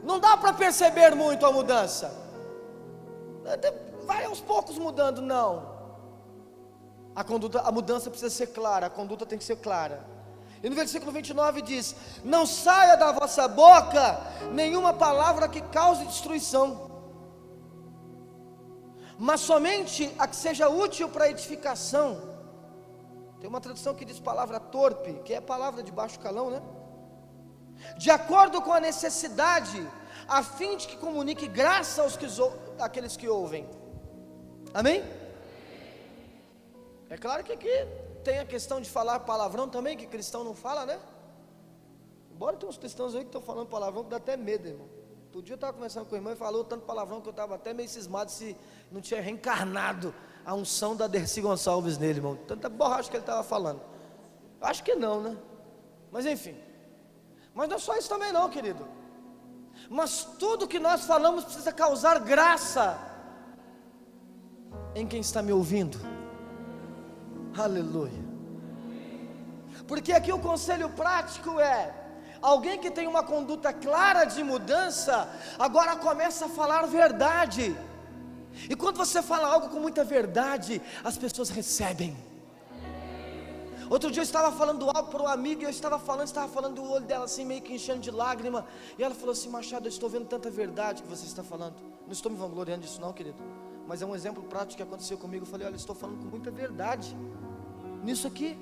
Não dá para perceber muito a mudança. Vai aos poucos mudando, não. A mudança precisa ser clara, a conduta tem que ser clara. E no versículo 29 diz: não saia da vossa boca nenhuma palavra que cause destruição, mas somente a que seja útil para edificação. Tem uma tradução que diz palavra torpe, que é palavra de baixo calão, né? De acordo com a necessidade, a fim de que comunique graça àqueles que ouvem. Amém? É claro que aqui tem a questão de falar palavrão também, que cristão não fala, né? Embora tem uns cristãos aí que estão falando palavrão que dá até medo, irmão. Todo dia eu estava conversando com a irmã e falou tanto palavrão que eu estava até meio cismado se não tinha reencarnado a unção da Dercy Gonçalves nele, irmão. Tanta borracha que ele estava falando. Acho que não, né? Mas enfim. Mas não é só isso também não, querido. Mas tudo que nós falamos precisa causar graça em quem está me ouvindo. Aleluia. Porque aqui o conselho prático é: alguém que tem uma conduta clara de mudança, agora começa a falar verdade. E quando você fala algo com muita verdade, as pessoas recebem. Outro dia eu estava falando algo para um amigo, e eu estava falando, o olho dela assim meio que enchendo de lágrima, e ela falou assim: Machado, eu estou vendo tanta verdade que você está falando. Não estou me vangloriando disso não, querido, mas é um exemplo prático que aconteceu comigo. Eu falei: olha, eu estou falando com muita verdade nisso aqui.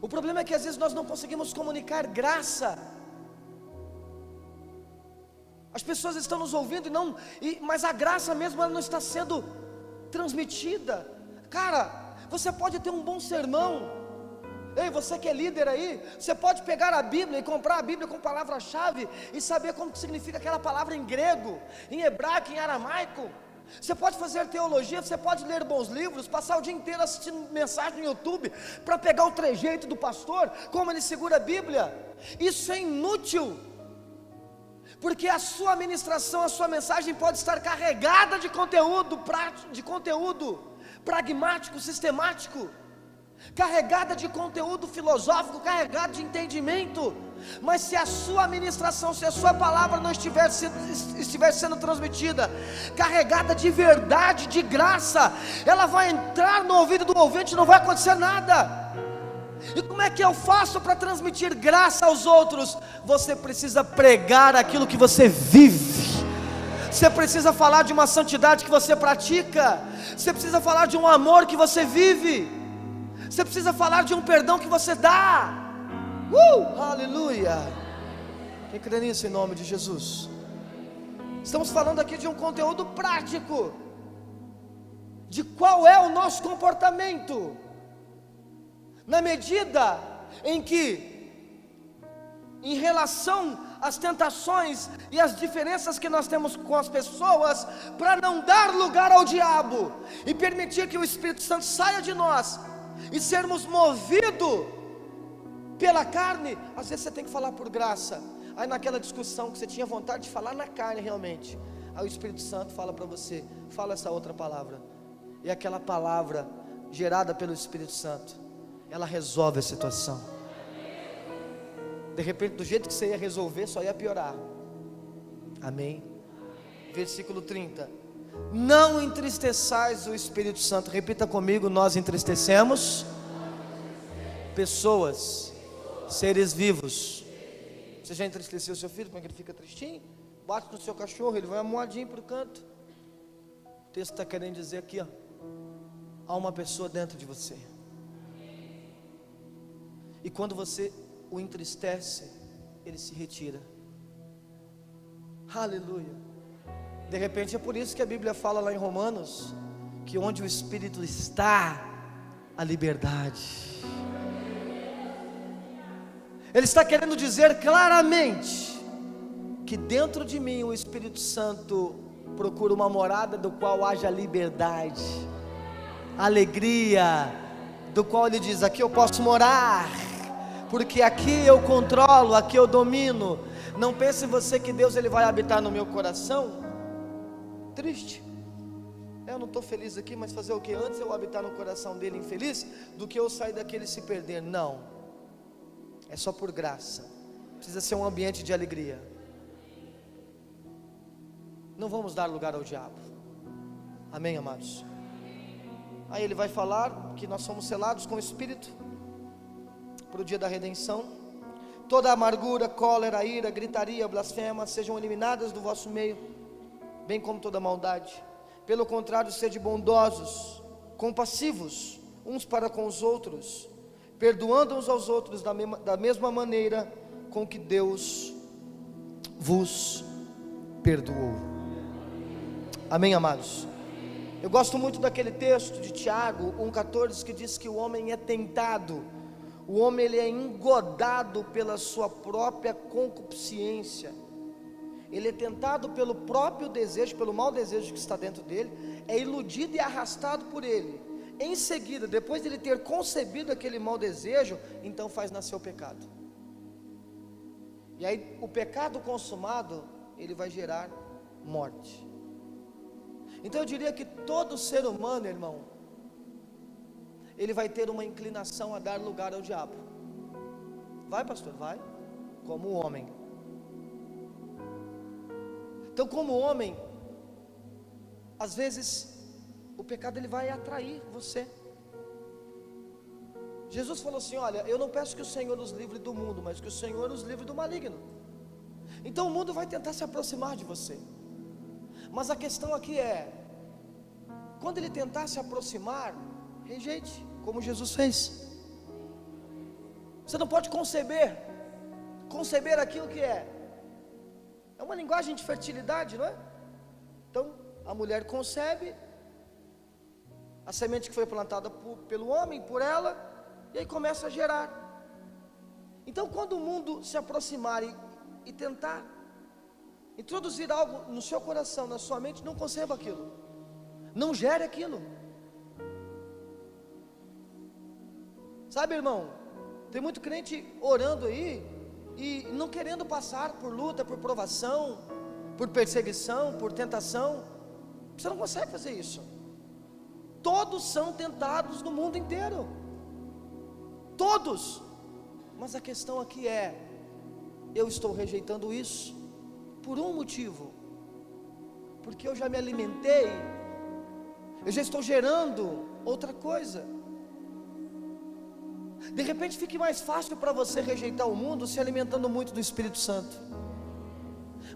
O problema é que às vezes nós não conseguimos comunicar graça. As pessoas estão nos ouvindo mas a graça mesmo ela não está sendo transmitida. Cara, você pode ter um bom sermão. Ei, você que é líder aí, você pode pegar a Bíblia e comprar a Bíblia com palavra-chave e saber como que significa aquela palavra em grego, em hebraico, em aramaico. Você pode fazer teologia, você pode ler bons livros, passar o dia inteiro assistindo mensagem no YouTube para pegar o trejeito do pastor, como ele segura a Bíblia. Isso é inútil, porque a sua ministração, a sua mensagem pode estar carregada de conteúdo prático, de conteúdo pragmático, sistemático, carregada de conteúdo filosófico, carregada de entendimento. Mas se a sua ministração, se a sua palavra não estiver sendo transmitida, carregada de verdade, de graça, ela vai entrar no ouvido do ouvinte e não vai acontecer nada. E como é que eu faço para transmitir graça aos outros? Você precisa pregar aquilo que você vive. Você precisa falar de uma santidade que você pratica. Você precisa falar de um amor que você vive. Você precisa falar de um perdão que você dá. Aleluia. Quem crê nisso em nome de Jesus? Estamos falando aqui de um conteúdo prático, de qual é o nosso comportamento, na medida em que, em relação às tentações e às diferenças que nós temos com as pessoas, para não dar lugar ao diabo e permitir que o Espírito Santo saia de nós e sermos movidos pela carne, às vezes você tem que falar por graça. Aí naquela discussão que você tinha vontade de falar na carne realmente, aí o Espírito Santo fala para você: fala essa outra palavra. E aquela palavra gerada pelo Espírito Santo, ela resolve a situação. De repente, do jeito que você ia resolver, só ia piorar. Amém? Versículo 30: não entristeçais o Espírito Santo. Repita comigo: nós entristecemos pessoas, seres vivos. Você já entristeceu o seu filho? Como é que ele fica tristinho? Bate no seu cachorro, ele vai amoadinho para o canto. O texto está querendo dizer aqui, ó, há uma pessoa dentro de você, e quando você o entristece, ele se retira. Aleluia. De repente é por isso que a Bíblia fala lá em Romanos, que onde o Espírito está, a liberdade. Ele está querendo dizer claramente que dentro de mim o Espírito Santo procura uma morada do qual haja liberdade, alegria, do qual ele diz: aqui eu posso morar, porque aqui eu controlo, aqui eu domino. Não pense você que Deus ele vai habitar no meu coração triste. Eu não estou feliz aqui, mas fazer o que? Antes eu habitar no coração dele infeliz, do que eu sair daquele e se perder. Não, é só por graça. Precisa ser um ambiente de alegria. Não vamos dar lugar ao diabo. Amém, amados? Aí ele vai falar que nós somos selados com o Espírito para o dia da redenção. Toda amargura, cólera, ira, gritaria, blasfema sejam eliminadas do vosso meio, bem como toda maldade. Pelo contrário, sede bondosos, compassivos uns para com os outros, perdoando uns aos outros da mesma maneira com que Deus vos perdoou. Amém, amados? Eu gosto muito daquele texto de Tiago 1,14 que diz que o homem é tentado, o homem ele é engodado pela sua própria concupiscência. Ele é tentado pelo próprio desejo, pelo mau desejo que está dentro dele, é iludido e arrastado por ele. Em seguida, depois de ele ter concebido aquele mau desejo, então faz nascer o pecado. E aí o pecado consumado, ele vai gerar morte. Então eu diria que todo ser humano, irmão, ele vai ter uma inclinação a dar lugar ao diabo. Vai, pastor? Vai. Como homem. Então, como homem, às vezes o pecado ele vai atrair você. Jesus falou assim: olha, eu não peço que o Senhor nos livre do mundo, mas que o Senhor nos livre do maligno. Então o mundo vai tentar se aproximar de você. Mas a questão aqui é, quando ele tentar se aproximar, rejeite, como Jesus fez. Você não pode conceber aquilo que é uma linguagem de fertilidade, não é? Então, a mulher concebe, a semente que foi plantada pelo homem, por ela, e aí começa a gerar. Então, quando o mundo se aproximar e tentar introduzir algo no seu coração, na sua mente, não conceba aquilo, não gere aquilo. Sabe, irmão, tem muito crente orando aí e não querendo passar por luta, por provação, por perseguição, por tentação. Você não consegue fazer isso. Todos são tentados no mundo inteiro, todos. Mas a questão aqui é, eu estou rejeitando isso por um motivo, porque eu já me alimentei, eu já estou gerando outra coisa. De repente fique mais fácil para você rejeitar o mundo se alimentando muito do Espírito Santo.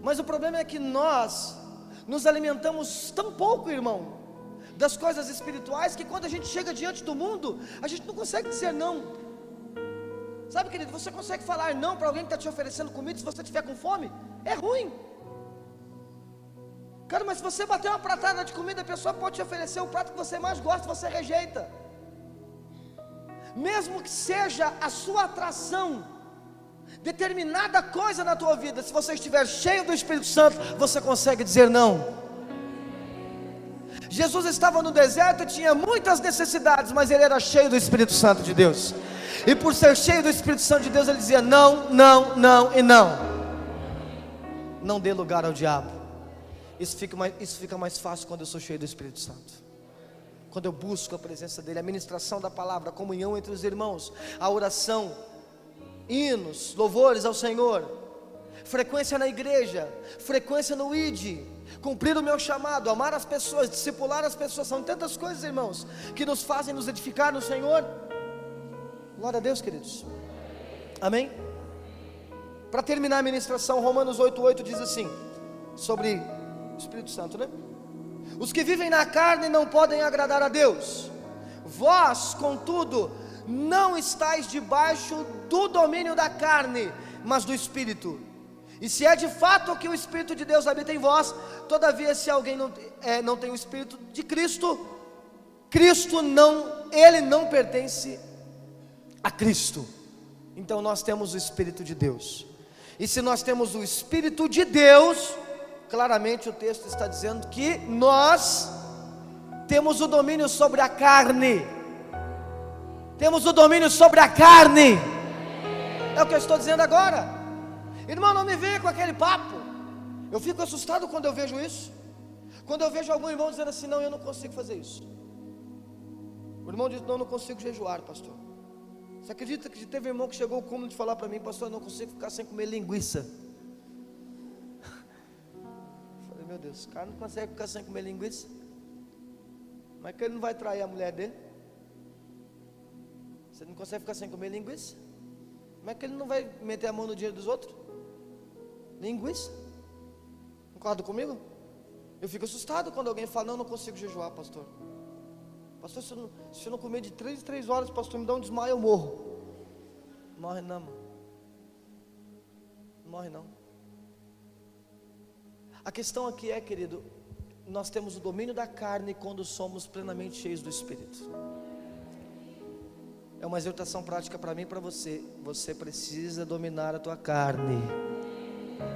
Mas o problema é que nós nos alimentamos tão pouco, irmão, das coisas espirituais, que quando a gente chega diante do mundo, a gente não consegue dizer não. Sabe, querido, você consegue falar não para alguém que está te oferecendo comida se você estiver com fome? É ruim. Cara, mas se você bater uma pratada de comida, a pessoa pode te oferecer o prato que você mais gosta, você rejeita. Mesmo que seja a sua atração determinada coisa na tua vida, se você estiver cheio do Espírito Santo, você consegue dizer não. Jesus estava no deserto e tinha muitas necessidades, mas ele era cheio do Espírito Santo de Deus. E por ser cheio do Espírito Santo de Deus, ele dizia não, não, não e não. Não dê lugar ao diabo. Isso fica mais fácil quando eu sou cheio do Espírito Santo. Quando eu busco a presença dele, a ministração da palavra, a comunhão entre os irmãos, a oração, hinos, louvores ao Senhor, frequência na igreja, frequência no ID, cumprir o meu chamado, amar as pessoas, discipular as pessoas. São tantas coisas, irmãos, que nos fazem nos edificar no Senhor. Glória a Deus, queridos. Amém? Para terminar a ministração, Romanos 8,8 diz assim, sobre o Espírito Santo, né? Os que vivem na carne não podem agradar a Deus. Vós, contudo, não estáis debaixo do domínio da carne, mas do Espírito. E se é de fato que o Espírito de Deus habita em vós, todavia se alguém não tem o Espírito de Cristo, ele não pertence a Cristo. Então nós temos o Espírito de Deus. E se nós temos o Espírito de Deus, claramente o texto está dizendo que nós temos o domínio sobre a carne. Temos o domínio sobre a carne. É o que eu estou dizendo agora. Irmão, não me venha com aquele papo. Eu fico assustado quando eu vejo isso. Quando eu vejo algum irmão dizendo assim: não, eu não consigo fazer isso. O irmão diz: não, eu não consigo jejuar, pastor. Você acredita que teve um irmão que chegou ao cúmulo de falar para mim: pastor, eu não consigo ficar sem comer linguiça. Eu falei: meu Deus, o cara não consegue ficar sem comer linguiça. Mas que ele não vai trair a mulher dele? Você não consegue ficar sem comer linguiça? Como é que ele não vai meter a mão no dinheiro dos outros? Linguiça? Concorda comigo? Eu fico assustado quando alguém fala: não, não consigo jejuar, pastor. Pastor, se eu não comer de 3 em 3 horas, pastor, me dá um desmaio, eu morro. Morre não, mano. Não morre não. A questão aqui é, querido, nós temos o domínio da carne quando somos plenamente cheios do Espírito. É uma exortação prática para mim e para você. Você precisa dominar a tua carne.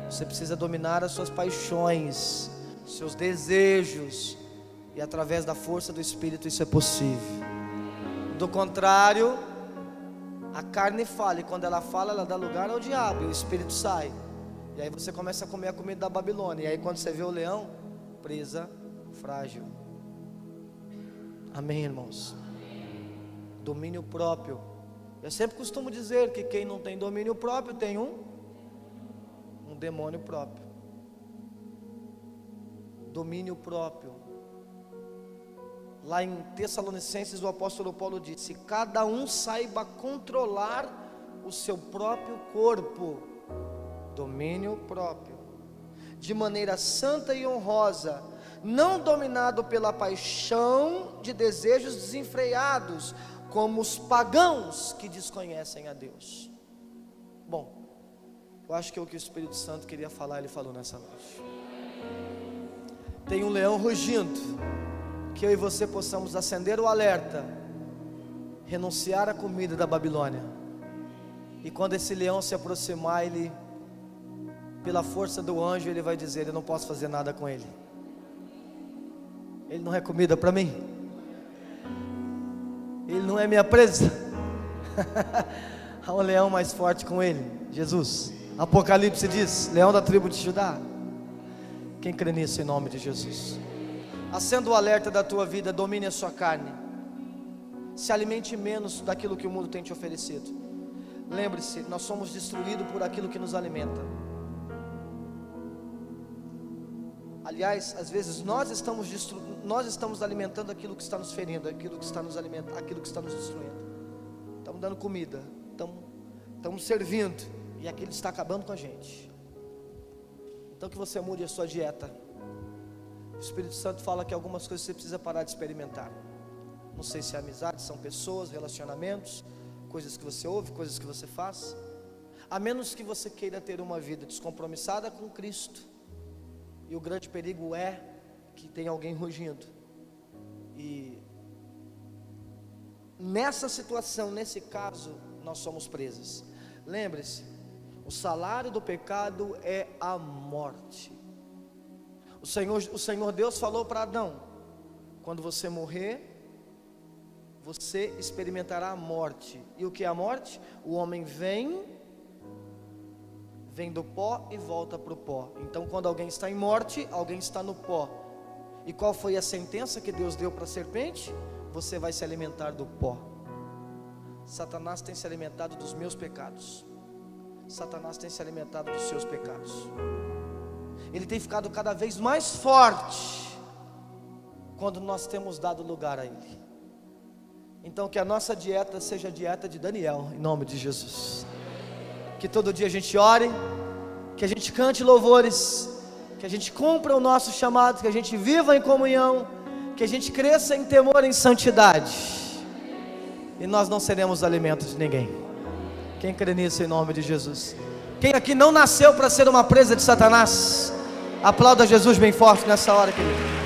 Você precisa dominar as suas paixões, seus desejos. E através da força do Espírito isso é possível. Do contrário, a carne fala. E quando ela fala, ela dá lugar ao diabo. E o Espírito sai. E aí você começa a comer a comida da Babilônia. E aí quando você vê o leão, presa frágil. Amém, irmãos? Domínio próprio. Eu sempre costumo dizer que quem não tem domínio próprio tem um demônio próprio. Domínio próprio. Lá em Tessalonicenses o apóstolo Paulo disse: cada um saiba controlar o seu próprio corpo. Domínio próprio. De maneira santa e honrosa, não dominado pela paixão de desejos desenfreados, como os pagãos que desconhecem a Deus. Bom, eu acho que o que o Espírito Santo queria falar, ele falou nessa noite. Tem um leão rugindo. Que eu e você possamos acender o alerta, renunciar à comida da Babilônia. E quando esse leão se aproximar, ele, pela força do anjo, ele vai dizer: eu não posso fazer nada com ele. Ele não é comida para mim. Ele não é minha presa. Há um leão mais forte com ele, Jesus. Apocalipse diz: leão da tribo de Judá. Quem crê nisso em nome de Jesus? Acenda o alerta da tua vida, domine a sua carne. Se alimente menos daquilo que o mundo tem te oferecido. Lembre-se, nós somos destruídos por aquilo que nos alimenta. Aliás, às vezes nós estamos alimentando aquilo que está nos ferindo, aquilo que está nos alimentando, aquilo que está nos destruindo. Estamos dando comida, estamos servindo, e aquilo está acabando com a gente. Então que você mude a sua dieta. O Espírito Santo fala que algumas coisas você precisa parar de experimentar. Não sei se é amizade, são pessoas, relacionamentos, coisas que você ouve, coisas que você faz. A menos que você queira ter uma vida descompromissada com Cristo. E o grande perigo é que tem alguém rugindo. E nessa situação, nesse caso, nós somos presos. Lembre-se, o salário do pecado é a morte. O Senhor Deus falou para Adão: quando você morrer, você experimentará a morte. E o que é a morte? O homem vem do pó e volta para o pó. Então quando alguém está em morte, alguém está no pó. E qual foi a sentença que Deus deu para a serpente? Você vai se alimentar do pó. Satanás tem se alimentado dos meus pecados. Satanás tem se alimentado dos seus pecados. Ele tem ficado cada vez mais forte quando nós temos dado lugar a ele. Então que a nossa dieta seja a dieta de Daniel, em nome de Jesus. Que todo dia a gente ore, que a gente cante louvores, que a gente cumpra o nosso chamado, que a gente viva em comunhão, que a gente cresça em temor, em santidade. E nós não seremos alimento de ninguém. Quem crê nisso em nome de Jesus? Quem aqui não nasceu para ser uma presa de Satanás? Aplauda Jesus bem forte nessa hora, querido.